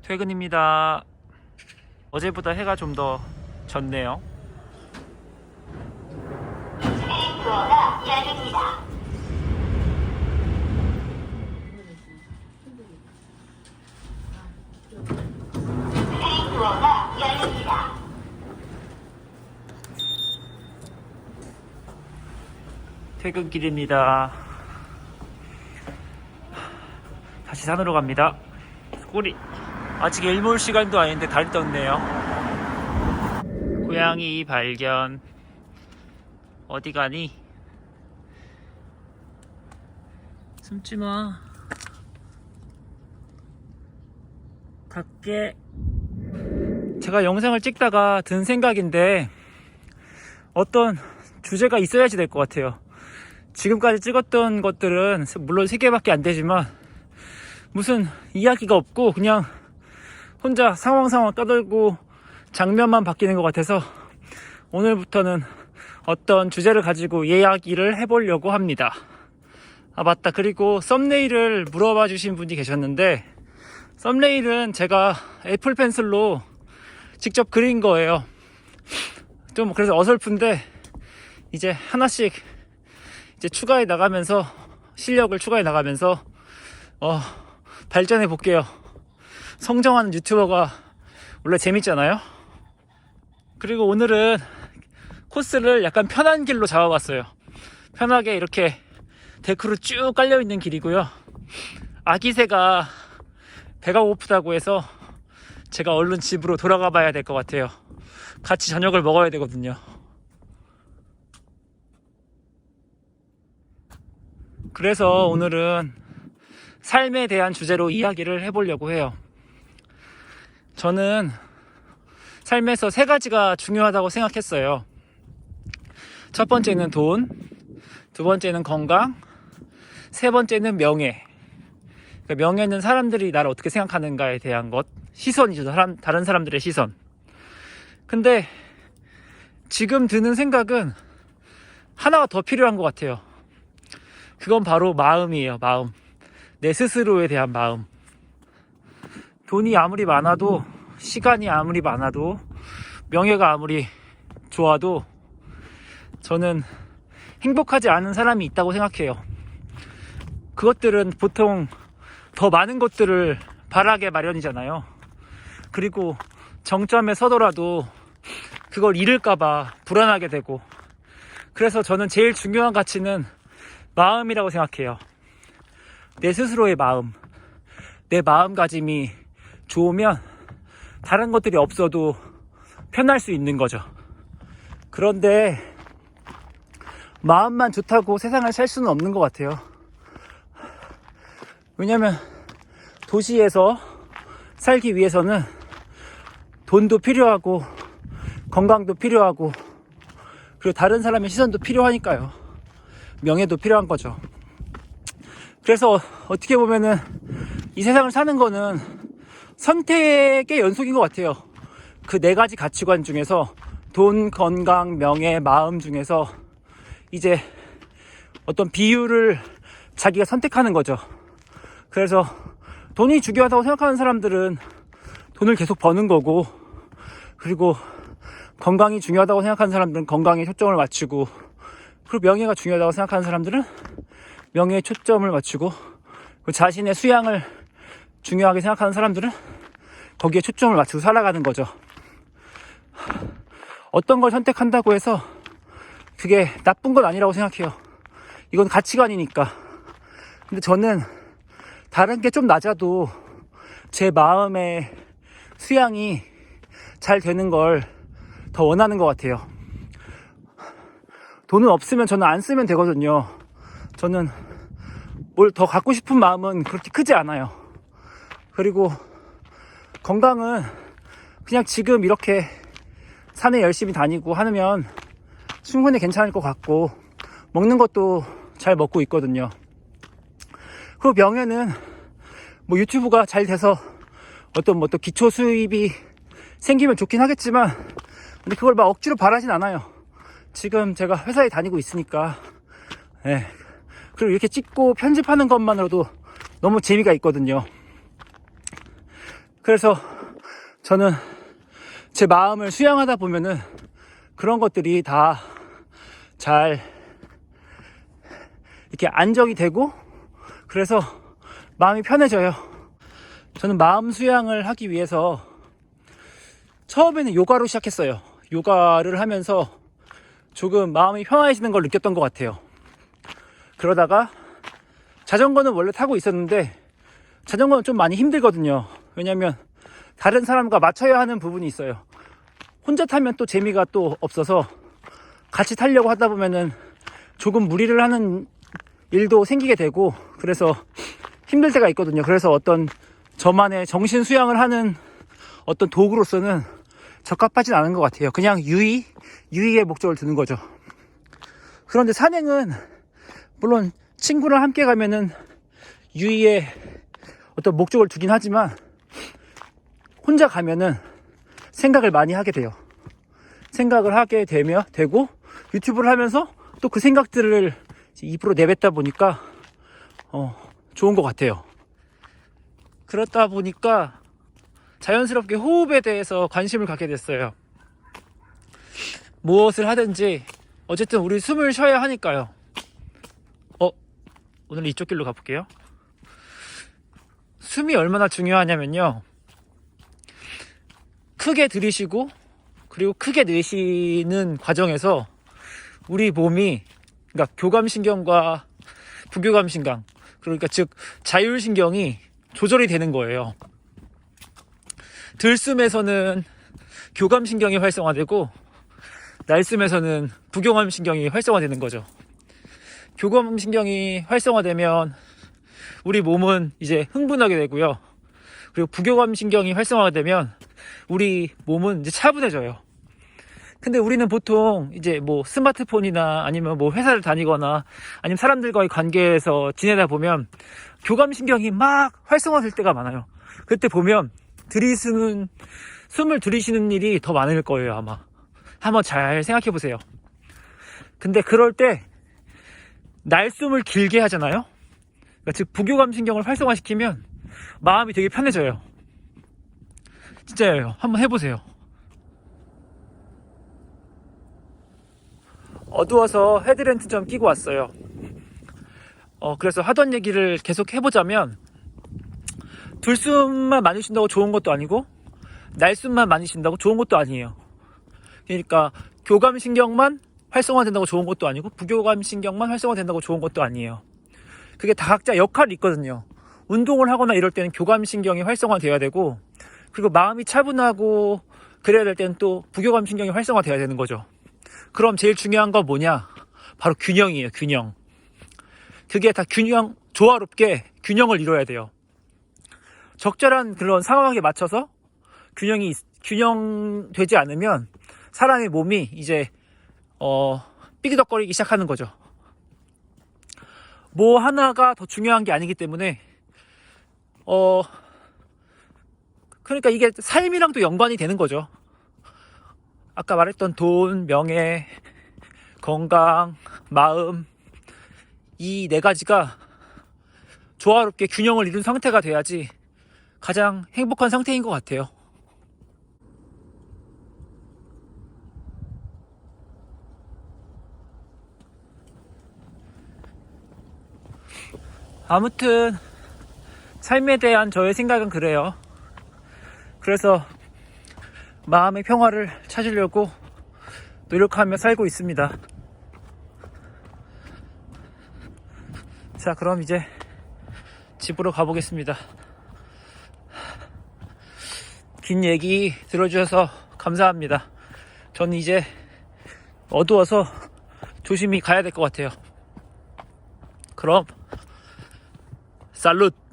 퇴근입니다. 어제보다 해가 좀 더 졌네요. 도어가 열립니다. 도어가 열립니다. 퇴근길입니다. 다시 산으로 갑니다. 꼬리. 아직 일몰 시간도 아닌데 달이 떴네요. 고양이 발견. 어디 가니? 숨지마. 갈게. 제가 영상을 찍다가 든 생각인데 어떤 주제가 있어야지 될 것 같아요. 지금까지 찍었던 것들은 물론 3개밖에 안 되지만 무슨 이야기가 없고 그냥 혼자 상황 떠들고 장면만 바뀌는 것 같아서 오늘부터는 어떤 주제를 가지고 이야기를 해보려고 합니다. 아 맞다, 그리고 썸네일을 물어봐 주신 분이 계셨는데 썸네일은 제가 애플 펜슬로 직접 그린 거예요. 좀 그래서 어설픈데 이제 하나씩 이제 추가해 나가면서 실력을 추가해 나가면서 발전해 볼게요. 성장하는 유튜버가 원래 재밌잖아요. 그리고 오늘은 코스를 약간 편한 길로 잡아봤어요. 편하게 이렇게 데크로 쭉 깔려있는 길이고요. 아기새가 배가 고프다고 해서 제가 얼른 집으로 돌아가 봐야 될 것 같아요. 같이 저녁을 먹어야 되거든요. 그래서 오늘은 삶에 대한 주제로 이야기를 해보려고 해요. 저는 삶에서 3가지가 중요하다고 생각했어요. 첫 번째는 돈, 두 번째는 건강, 세 번째는 명예. 그러니까 명예는 사람들이 나를 어떻게 생각하는가에 대한 것, 시선이죠. 다른 사람들의 시선. 근데 지금 드는 생각은 하나가 더 필요한 것 같아요. 그건 바로 마음이에요. 마음. 내 스스로에 대한 마음. 돈이 아무리 많아도, 시간이 아무리 많아도, 명예가 아무리 좋아도 저는 행복하지 않은 사람이 있다고 생각해요. 그것들은 보통 더 많은 것들을 바라게 마련이잖아요. 그리고 정점에 서더라도 그걸 잃을까봐 불안하게 되고, 그래서 저는 제일 중요한 가치는 마음이라고 생각해요. 내 스스로의 마음, 내 마음가짐이 좋으면 다른 것들이 없어도 편할 수 있는 거죠. 그런데 마음만 좋다고 세상을 살 수는 없는 것 같아요. 왜냐면 도시에서 살기 위해서는 돈도 필요하고 건강도 필요하고 그리고 다른 사람의 시선도 필요하니까요. 명예도 필요한 거죠. 그래서 어떻게 보면은 이 세상을 사는 거는 선택의 연속인 것 같아요. 그 4가지 가치관 중에서 돈, 건강, 명예, 마음 중에서 이제 어떤 비율을 자기가 선택하는 거죠. 그래서 돈이 중요하다고 생각하는 사람들은 돈을 계속 버는 거고, 그리고 건강이 중요하다고 생각하는 사람들은 건강에 초점을 맞추고, 그리고 명예가 중요하다고 생각하는 사람들은 명예에 초점을 맞추고, 그리고 자신의 수양을 중요하게 생각하는 사람들은 거기에 초점을 맞추고 살아가는 거죠. 어떤 걸 선택한다고 해서 그게 나쁜 건 아니라고 생각해요. 이건 가치관이니까. 근데 저는 다른 게 좀 낮아도 제 마음의 수양이 잘 되는 걸 더 원하는 것 같아요. 돈은 없으면 저는 안 쓰면 되거든요. 저는 뭘 더 갖고 싶은 마음은 그렇게 크지 않아요. 그리고 건강은 그냥 지금 이렇게 산에 열심히 다니고 하면 충분히 괜찮을 것 같고, 먹는 것도 잘 먹고 있거든요. 그리고 명예는 뭐 유튜브가 잘 돼서 어떤 뭐 또 기초 수입이 생기면 좋긴 하겠지만, 근데 그걸 막 억지로 바라진 않아요. 지금 제가 회사에 다니고 있으니까. 네. 그리고 이렇게 찍고 편집하는 것만으로도 너무 재미가 있거든요. 그래서 저는 제 마음을 수양하다 보면은 그런 것들이 다 잘 이렇게 안정이 되고, 그래서 마음이 편해져요. 저는 마음 수양을 하기 위해서 처음에는 요가로 시작했어요. 요가를 하면서 조금 마음이 편안해지는 걸 느꼈던 것 같아요. 그러다가 자전거는 원래 타고 있었는데 자전거는 좀 많이 힘들거든요. 왜냐면 다른 사람과 맞춰야 하는 부분이 있어요. 혼자 타면 또 재미가 또 없어서 같이 타려고 하다 보면은 조금 무리를 하는 일도 생기게 되고, 그래서 힘들 때가 있거든요. 그래서 어떤 저만의 정신 수양을 하는 어떤 도구로서는 적합하진 않은 것 같아요. 그냥 유의의 목적을 두는 거죠. 그런데 산행은 물론 친구랑 함께 가면은 유의의 어떤 목적을 두긴 하지만 혼자 가면은 생각을 많이 하게 돼요. 생각을 하게 되고 유튜브를 하면서 또 그 생각들을 입으로 내뱉다 보니까 좋은 것 같아요. 그렇다 보니까 자연스럽게 호흡에 대해서 관심을 갖게 됐어요. 무엇을 하든지 어쨌든 우리 숨을 쉬어야 하니까요. 오늘 이쪽 길로 가볼게요. 숨이 얼마나 중요하냐면요, 크게 들이쉬고 그리고 크게 내쉬는 과정에서 우리 몸이, 그러니까 교감신경과 부교감신경, 그러니까 즉 자율신경이 조절이 되는 거예요. 들숨에서는 교감신경이 활성화되고 날숨에서는 부교감신경이 활성화되는 거죠. 교감신경이 활성화되면 우리 몸은 이제 흥분하게 되고요. 그리고 부교감신경이 활성화가 되면 우리 몸은 이제 차분해져요. 근데 우리는 보통 이제 뭐 스마트폰이나 아니면 뭐 회사를 다니거나 아니면 사람들과의 관계에서 지내다 보면 교감신경이 막 활성화될 때가 많아요. 그때 보면 숨을 들이쉬는 일이 더 많을 거예요, 아마. 한번 잘 생각해 보세요. 근데 그럴 때 날숨을 길게 하잖아요. 그러니까 즉 부교감신경을 활성화시키면 마음이 되게 편해져요. 진짜예요. 한번 해보세요. 어두워서 헤드램프 좀 끼고 왔어요. 그래서 하던 얘기를 계속 해보자면, 들숨만 많이 쉰다고 좋은 것도 아니고 날숨만 많이 쉰다고 좋은 것도 아니에요. 그러니까 교감신경만 활성화된다고 좋은 것도 아니고 부교감신경만 활성화된다고 좋은 것도 아니에요. 그게 다 각자 역할이 있거든요. 운동을 하거나 이럴 때는 교감신경이 활성화되어야 되고, 그리고 마음이 차분하고 그래야 될 때는 또 부교감신경이 활성화되어야 되는 거죠. 그럼 제일 중요한 건 뭐냐? 바로 균형이에요. 균형. 그게 다 조화롭게 균형을 이뤄야 돼요. 적절한 그런 상황에 맞춰서 균형되지 않으면 사람의 몸이 이제 삐그덕거리기 시작하는 거죠. 뭐 하나가 더 중요한 게 아니기 때문에 그러니까 이게 삶이랑도 연관이 되는 거죠. 아까 말했던 돈, 명예, 건강, 마음, 이 네 가지가 조화롭게 균형을 이룬 상태가 돼야지 가장 행복한 상태인 것 같아요. 아무튼 삶에 대한 저의 생각은 그래요. 그래서 마음의 평화를 찾으려고 노력하며 살고 있습니다. 자, 그럼 이제 집으로 가보겠습니다. 긴 얘기 들어주셔서 감사합니다. 저는 이제 어두워서 조심히 가야 될 것 같아요. 그럼 살룻!